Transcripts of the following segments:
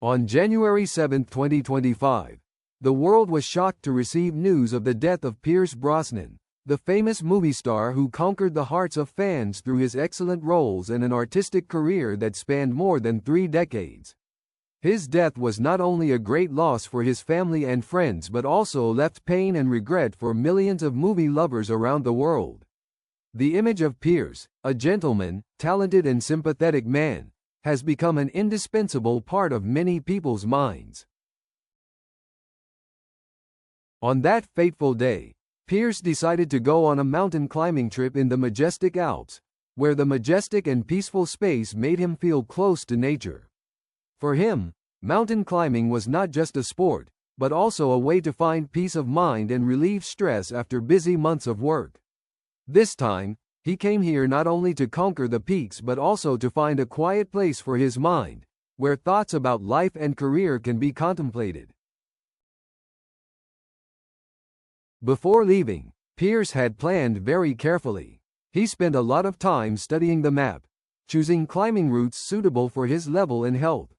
On January 7, 2025, the world was shocked to receive news of the death of Pierce Brosnan, the famous movie star who conquered the hearts of fans through his excellent roles and an artistic career that spanned more than 3 decades. His death was not only a great loss for his family and friends but also left pain and regret for millions of movie lovers around the world. The image of Pierce, a gentleman, talented and sympathetic man, has become an indispensable part of many people's minds. On that fateful day, Pierce decided to go on a mountain climbing trip in the majestic Alps, where the majestic and peaceful space made him feel close to nature. For him, mountain climbing was not just a sport, but also a way to find peace of mind and relieve stress after busy months of work. This time, he came here not only to conquer the peaks but also to find a quiet place for his mind, where thoughts about life and career can be contemplated. Before leaving, Pierce had planned very carefully. He spent a lot of time studying the map, choosing climbing routes suitable for his level and health.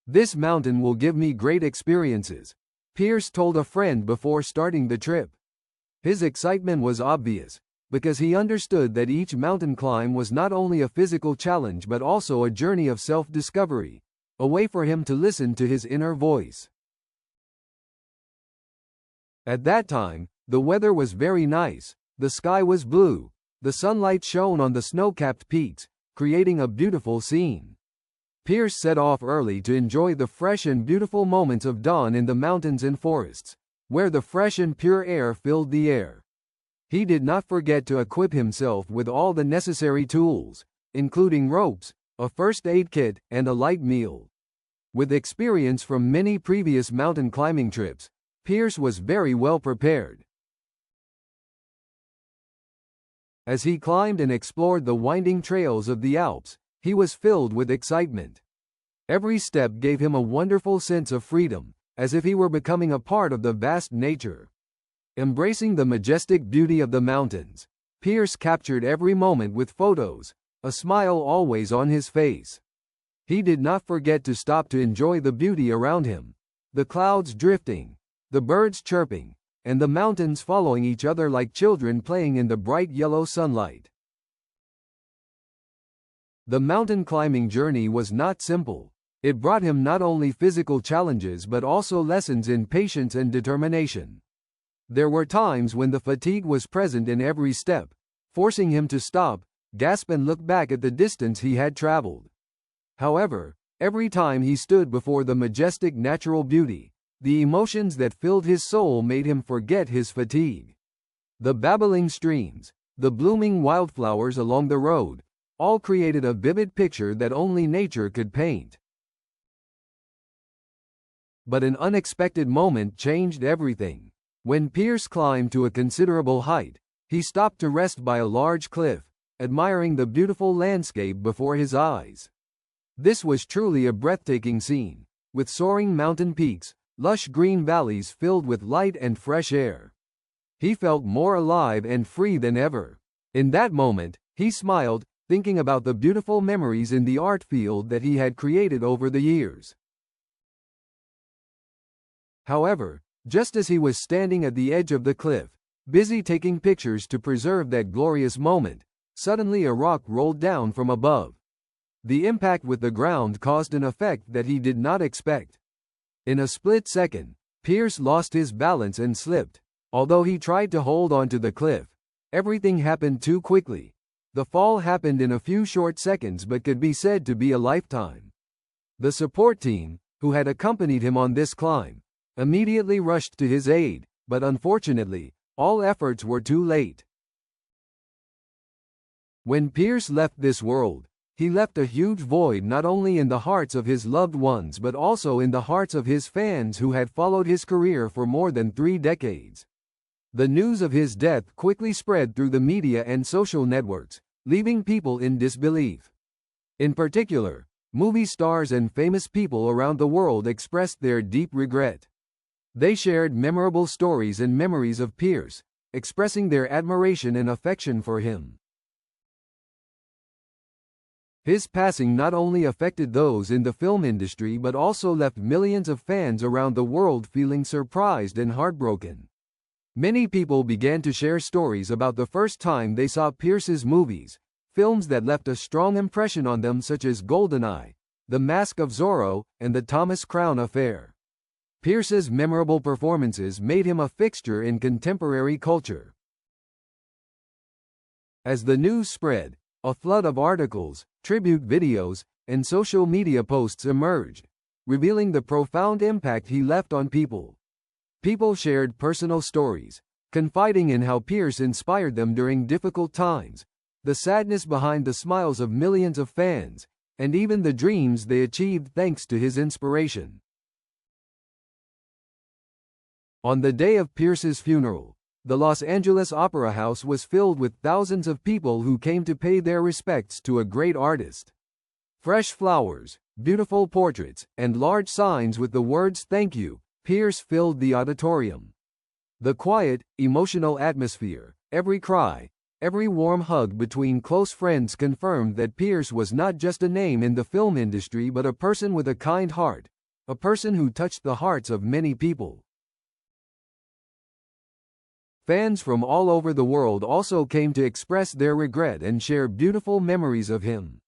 "This mountain will give me great experiences," Pierce told a friend before starting the trip. His excitement was obvious, because he understood that each mountain climb was not only a physical challenge but also a journey of self-discovery, a way for him to listen to his inner voice. At that time, the weather was very nice, the sky was blue, the sunlight shone on the snow-capped peaks, creating a beautiful scene. Pierce set off early to enjoy the fresh and beautiful moments of dawn in the mountains and forests, where the fresh and pure air filled the air. He did not forget to equip himself with all the necessary tools, including ropes, a first aid kit, and a light meal. With experience from many previous mountain climbing trips, Pierce was very well prepared. As he climbed and explored the winding trails of the Alps, he was filled with excitement. Every step gave him a wonderful sense of freedom, as if he were becoming a part of the vast nature. Embracing the majestic beauty of the mountains, Pierce captured every moment with photos, a smile always on his face. He did not forget to stop to enjoy the beauty around him, the clouds drifting, the birds chirping, and the mountains following each other like children playing in the bright yellow sunlight. The mountain climbing journey was not simple. It brought him not only physical challenges but also lessons in patience and determination. There were times when the fatigue was present in every step, forcing him to stop, gasp and look back at the distance he had traveled. However, every time he stood before the majestic natural beauty, the emotions that filled his soul made him forget his fatigue. The babbling streams, the blooming wildflowers along the road, all created a vivid picture that only nature could paint. But an unexpected moment changed everything. When Pierce climbed to a considerable height, he stopped to rest by a large cliff, admiring the beautiful landscape before his eyes. This was truly a breathtaking scene, with soaring mountain peaks, lush green valleys filled with light and fresh air. He felt more alive and free than ever. In that moment, he smiled, thinking about the beautiful memories in the art field that he had created over the years. However, just as he was standing at the edge of the cliff, busy taking pictures to preserve that glorious moment, suddenly a rock rolled down from above. The impact with the ground caused an effect that he did not expect. In a split second, Pierce lost his balance and slipped. Although he tried to hold onto the cliff, everything happened too quickly. The fall happened in a few short seconds but could be said to be a lifetime. The support team, who had accompanied him on this climb, immediately rushed to his aid, but unfortunately, all efforts were too late. When Pierce left this world, he left a huge void not only in the hearts of his loved ones but also in the hearts of his fans who had followed his career for more than 3 decades. The news of his death quickly spread through the media and social networks, leaving people in disbelief. In particular, movie stars and famous people around the world expressed their deep regret. They shared memorable stories and memories of Pierce, expressing their admiration and affection for him. His passing not only affected those in the film industry but also left millions of fans around the world feeling surprised and heartbroken. Many people began to share stories about the first time they saw Pierce's movies, films that left a strong impression on them such as GoldenEye, The Mask of Zorro, and The Thomas Crown Affair. Pierce's memorable performances made him a fixture in contemporary culture. As the news spread, a flood of articles, tribute videos, and social media posts emerged, revealing the profound impact he left on people. People shared personal stories, confiding in how Pierce inspired them during difficult times, the sadness behind the smiles of millions of fans, and even the dreams they achieved thanks to his inspiration. On the day of Pierce's funeral, the Los Angeles Opera House was filled with thousands of people who came to pay their respects to a great artist. Fresh flowers, beautiful portraits, and large signs with the words "Thank you, Pierce" filled the auditorium. The quiet, emotional atmosphere, every cry, every warm hug between close friends confirmed that Pierce was not just a name in the film industry but a person with a kind heart, a person who touched the hearts of many people. Fans from all over the world also came to express their regret and share beautiful memories of him.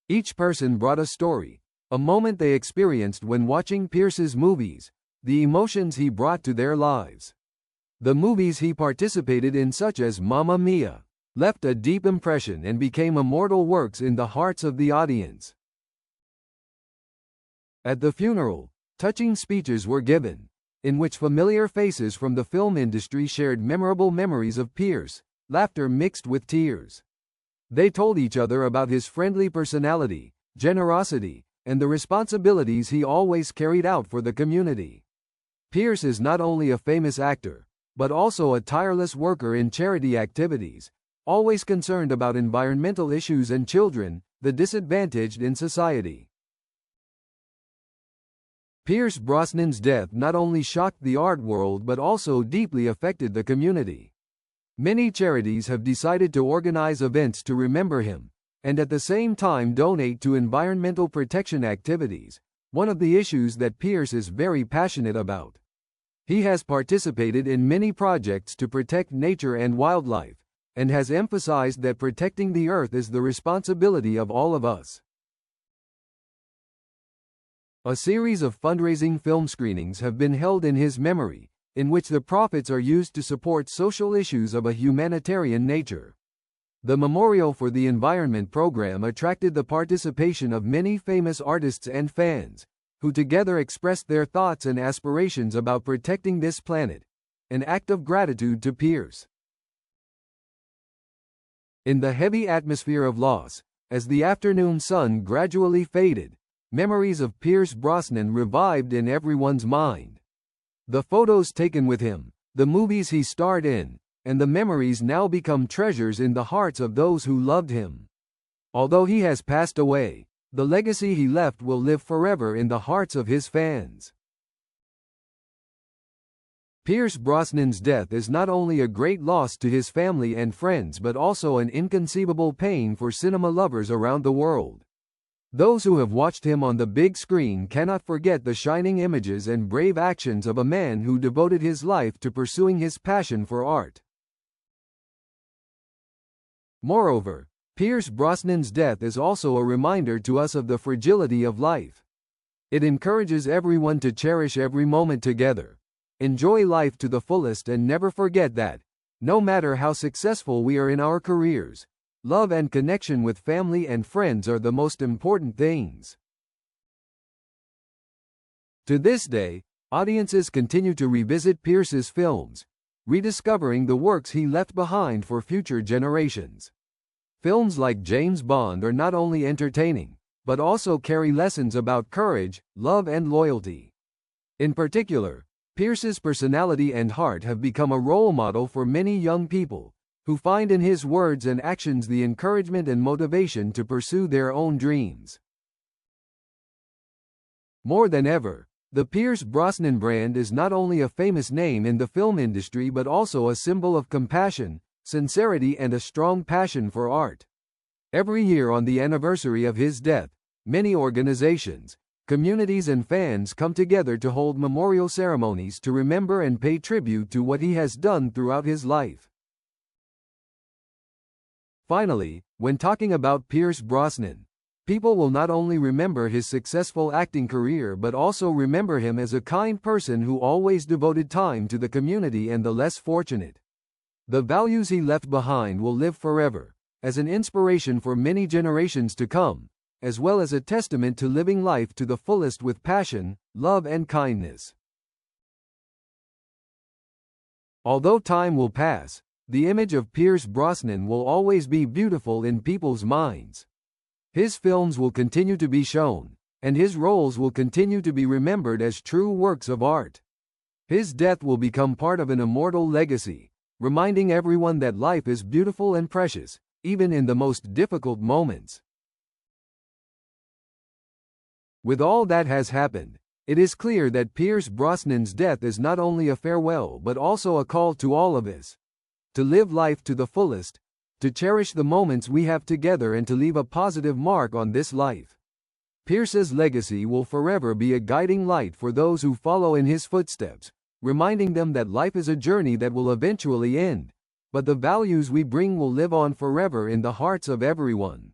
Each person brought a story, a moment they experienced when watching Pierce's movies, the emotions he brought to their lives. The movies he participated in, such as Mamma Mia, left a deep impression and became immortal works in the hearts of the audience. At the funeral, touching speeches were given, in which familiar faces from the film industry shared memorable memories of Pierce, laughter mixed with tears. They told each other about his friendly personality, generosity, and the responsibilities he always carried out for the community. Pierce is not only a famous actor, but also a tireless worker in charity activities, always concerned about environmental issues and children, the disadvantaged in society. Pierce Brosnan's death not only shocked the art world but also deeply affected the community. Many charities have decided to organize events to remember him, and at the same time donate to environmental protection activities, one of the issues that Pierce is very passionate about. He has participated in many projects to protect nature and wildlife, and has emphasized that protecting the earth is the responsibility of all of us. A series of fundraising film screenings have been held in his memory, in which the profits are used to support social issues of a humanitarian nature. The Memorial for the Environment program attracted the participation of many famous artists and fans, who together expressed their thoughts and aspirations about protecting this planet, an act of gratitude to Pierce. In the heavy atmosphere of loss, as the afternoon sun gradually faded, memories of Pierce Brosnan revived in everyone's mind. The photos taken with him, the movies he starred in, and the memories now become treasures in the hearts of those who loved him. Although he has passed away, the legacy he left will live forever in the hearts of his fans. Pierce Brosnan's death is not only a great loss to his family and friends but also an inconceivable pain for cinema lovers around the world. Those who have watched him on the big screen cannot forget the shining images and brave actions of a man who devoted his life to pursuing his passion for art. Moreover, Pierce Brosnan's death is also a reminder to us of the fragility of life. It encourages everyone to cherish every moment together, enjoy life to the fullest, and never forget that, no matter how successful we are in our careers, love and connection with family and friends are the most important things. To this day, audiences continue to revisit Pierce's films, rediscovering the works he left behind for future generations. Films like James Bond are not only entertaining, but also carry lessons about courage, love, and loyalty. In particular, Pierce's personality and heart have become a role model for many young people, who find in his words and actions the encouragement and motivation to pursue their own dreams. More than ever, the Pierce Brosnan brand is not only a famous name in the film industry but also a symbol of compassion, sincerity, and a strong passion for art. Every year on the anniversary of his death, many organizations, communities and fans come together to hold memorial ceremonies to remember and pay tribute to what he has done throughout his life. Finally, when talking about Pierce Brosnan, people will not only remember his successful acting career but also remember him as a kind person who always devoted time to the community and the less fortunate. The values he left behind will live forever, as an inspiration for many generations to come, as well as a testament to living life to the fullest with passion, love and kindness. Although time will pass, the image of Pierce Brosnan will always be beautiful in people's minds. His films will continue to be shown, and his roles will continue to be remembered as true works of art. His death will become part of an immortal legacy, reminding everyone that life is beautiful and precious, even in the most difficult moments. With all that has happened, it is clear that Pierce Brosnan's death is not only a farewell but also a call to all of us to live life to the fullest, to cherish the moments we have together and to leave a positive mark on this life. Pierce's legacy will forever be a guiding light for those who follow in his footsteps, reminding them that life is a journey that will eventually end, but the values we bring will live on forever in the hearts of everyone.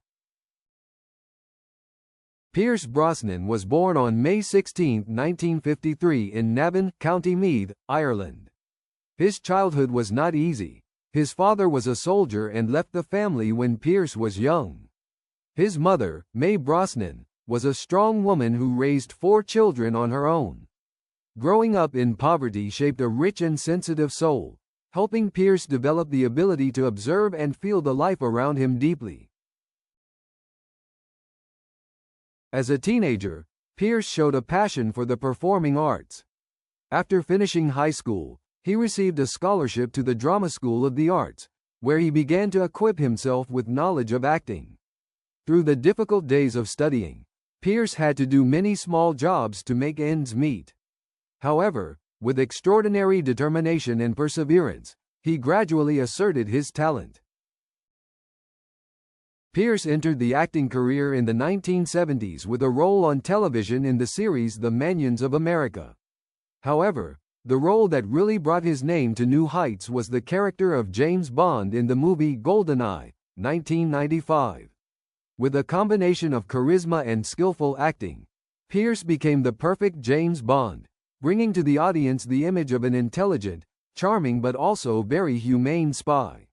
Pierce Brosnan was born on May 16, 1953 in Navan, County Meath, Ireland. His childhood was not easy. His father was a soldier and left the family when Pierce was young. His mother, May Brosnan, was a strong woman who raised 4 children on her own. Growing up in poverty shaped a rich and sensitive soul, helping Pierce develop the ability to observe and feel the life around him deeply. As a teenager, Pierce showed a passion for the performing arts. After finishing high school, he received a scholarship to the Drama School of the Arts, where he began to equip himself with knowledge of acting. Through the difficult days of studying, Pierce had to do many small jobs to make ends meet. However, with extraordinary determination and perseverance, he gradually asserted his talent. Pierce entered the acting career in the 1970s with a role on television in the series The Manyans of America. However, the role that really brought his name to new heights was the character of James Bond in the movie GoldenEye, 1995. With a combination of charisma and skillful acting, Pierce became the perfect James Bond, bringing to the audience the image of an intelligent, charming but also very humane spy.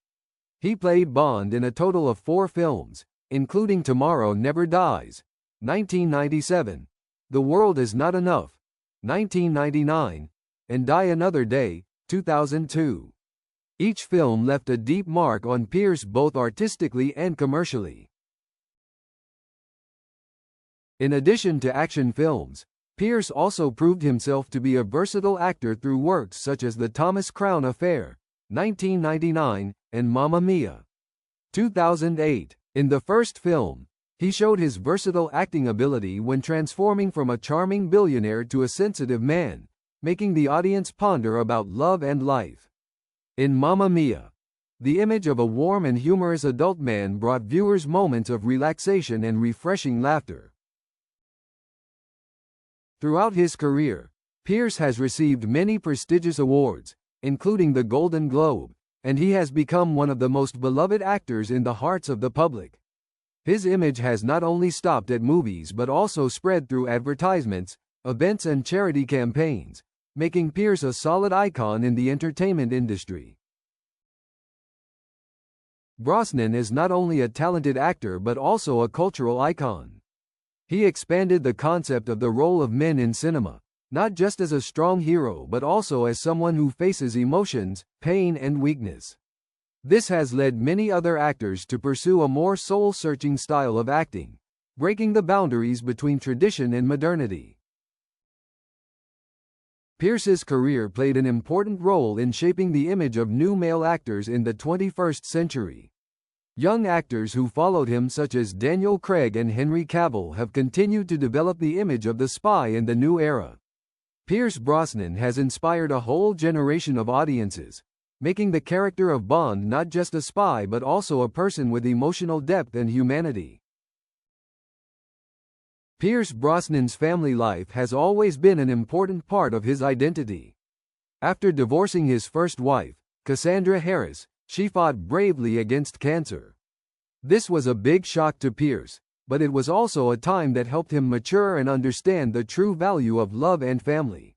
He played Bond in a total of 4 films, including Tomorrow Never Dies, 1997, The World Is Not Enough, 1999, and Die Another Day, 2002. Each film left a deep mark on Pierce both artistically and commercially. In addition to action films, Pierce also proved himself to be a versatile actor through works such as The Thomas Crown Affair, 1999, and Mamma Mia, 2008. In the first film, he showed his versatile acting ability when transforming from a charming billionaire to a sensitive man, making the audience ponder about love and life. In Mamma Mia, the image of a warm and humorous adult man brought viewers moments of relaxation and refreshing laughter. Throughout his career, Pierce has received many prestigious awards, including the Golden Globe, and he has become one of the most beloved actors in the hearts of the public. His image has not only stopped at movies but also spread through advertisements, events and charity campaigns, making Pierce a solid icon in the entertainment industry. Brosnan is not only a talented actor but also a cultural icon. He expanded the concept of the role of men in cinema, not just as a strong hero but also as someone who faces emotions, pain and weakness. This has led many other actors to pursue a more soul-searching style of acting, breaking the boundaries between tradition and modernity. Pierce's career played an important role in shaping the image of new male actors in the 21st century. Young actors who followed him such as Daniel Craig and Henry Cavill have continued to develop the image of the spy in the new era. Pierce Brosnan has inspired a whole generation of audiences, making the character of Bond not just a spy but also a person with emotional depth and humanity. Pierce Brosnan's family life has always been an important part of his identity. After divorcing his first wife, Cassandra Harris, she fought bravely against cancer. This was a big shock to Pierce, but it was also a time that helped him mature and understand the true value of love and family.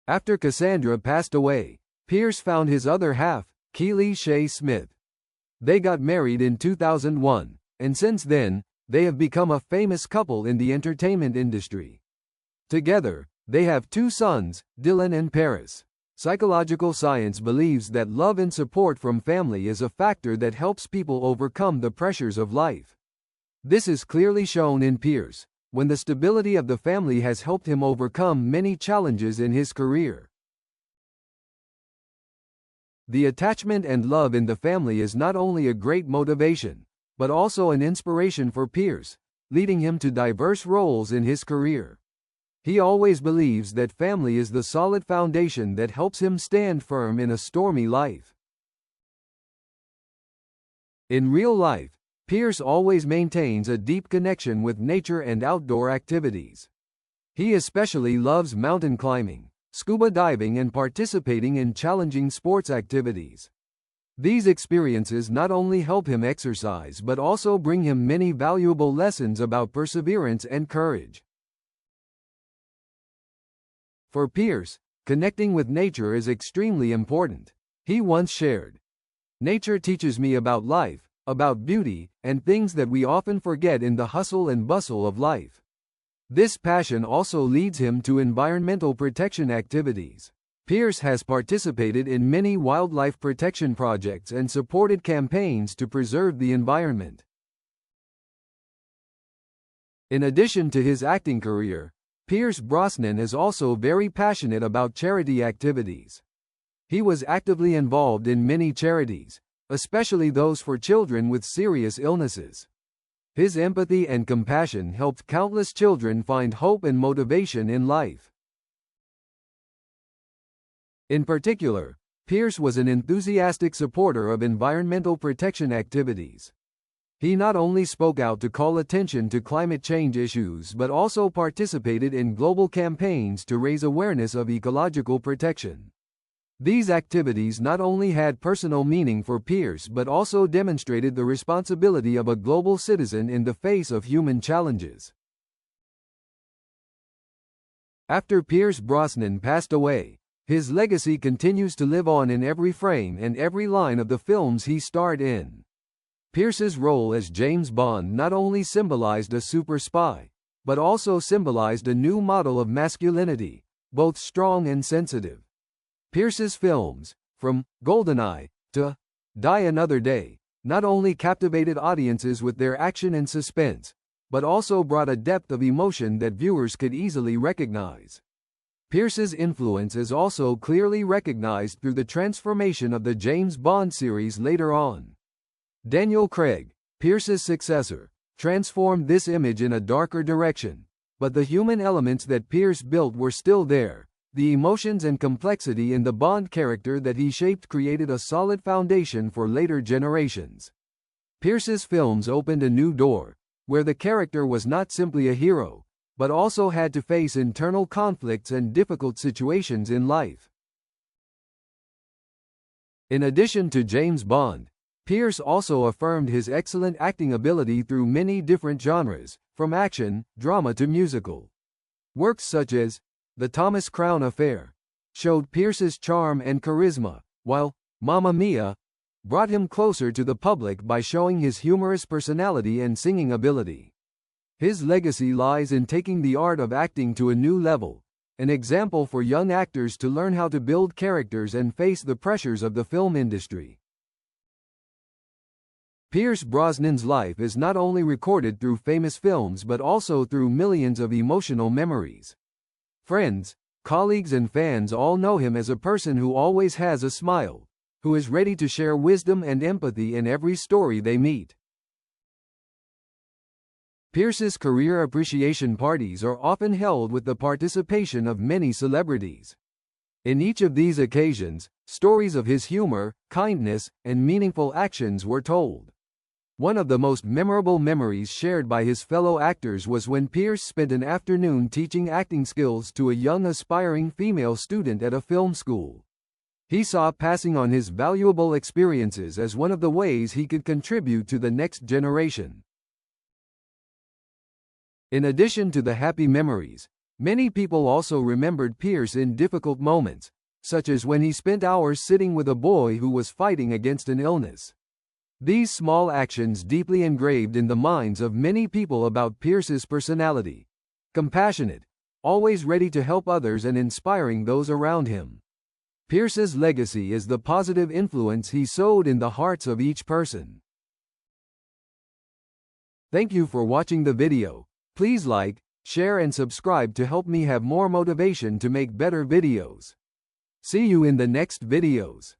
After Cassandra passed away, Pierce found his other half, Keely Shea Smith. They got married in 2001, and since then, they have become a famous couple in the entertainment industry. Together, they have 2 sons, Dylan and Paris. Psychological science believes that love and support from family is a factor that helps people overcome the pressures of life. This is clearly shown in Pierce, when the stability of the family has helped him overcome many challenges in his career. The attachment and love in the family is not only a great motivation, but also an inspiration for Pierce, leading him to diverse roles in his career. He always believes that family is the solid foundation that helps him stand firm in a stormy life. In real life, Pierce always maintains a deep connection with nature and outdoor activities. He especially loves mountain climbing, scuba diving and participating in challenging sports activities. These experiences not only help him exercise but also bring him many valuable lessons about perseverance and courage. For Pierce, connecting with nature is extremely important. He once shared, "Nature teaches me about life, about beauty, and things that we often forget in the hustle and bustle of life." This passion also leads him to environmental protection activities. Pierce has participated in many wildlife protection projects and supported campaigns to preserve the environment. In addition to his acting career, Pierce Brosnan is also very passionate about charity activities. He was actively involved in many charities, especially those for children with serious illnesses. His empathy and compassion helped countless children find hope and motivation in life. In particular, Pierce was an enthusiastic supporter of environmental protection activities. He not only spoke out to call attention to climate change issues but also participated in global campaigns to raise awareness of ecological protection. These activities not only had personal meaning for Pierce but also demonstrated the responsibility of a global citizen in the face of human challenges. After Pierce Brosnan passed away, his legacy continues to live on in every frame and every line of the films he starred in. Pierce's role as James Bond not only symbolized a super spy, but also symbolized a new model of masculinity, both strong and sensitive. Pierce's films, from GoldenEye to Die Another Day, not only captivated audiences with their action and suspense, but also brought a depth of emotion that viewers could easily recognize. Pierce's influence is also clearly recognized through the transformation of the James Bond series later on. Daniel Craig, Pierce's successor, transformed this image in a darker direction, but the human elements that Pierce built were still there. The emotions and complexity in the Bond character that he shaped created a solid foundation for later generations. Pierce's films opened a new door, where the character was not simply a hero, but also had to face internal conflicts and difficult situations in life. In addition to James Bond, Pierce also affirmed his excellent acting ability through many different genres, from action, drama to musical. Works such as The Thomas Crown Affair showed Pierce's charm and charisma, while Mamma Mia brought him closer to the public by showing his humorous personality and singing ability. His legacy lies in taking the art of acting to a new level, an example for young actors to learn how to build characters and face the pressures of the film industry. Pierce Brosnan's life is not only recorded through famous films but also through millions of emotional memories. Friends, colleagues and fans all know him as a person who always has a smile, who is ready to share wisdom and empathy in every story they meet. Pierce's career appreciation parties are often held with the participation of many celebrities. In each of these occasions, stories of his humor, kindness, and meaningful actions were told. One of the most memorable memories shared by his fellow actors was when Pierce spent an afternoon teaching acting skills to a young aspiring female student at a film school. He saw passing on his valuable experiences as one of the ways he could contribute to the next generation. In addition to the happy memories, many people also remembered Pierce in difficult moments, such as when he spent hours sitting with a boy who was fighting against an illness. These small actions deeply engraved in the minds of many people about Pierce's personality. Compassionate, always ready to help others and inspiring those around him. Pierce's legacy is the positive influence he sowed in the hearts of each person. Thank you for watching the video. Please like, share and subscribe to help me have more motivation to make better videos. See you in the next videos.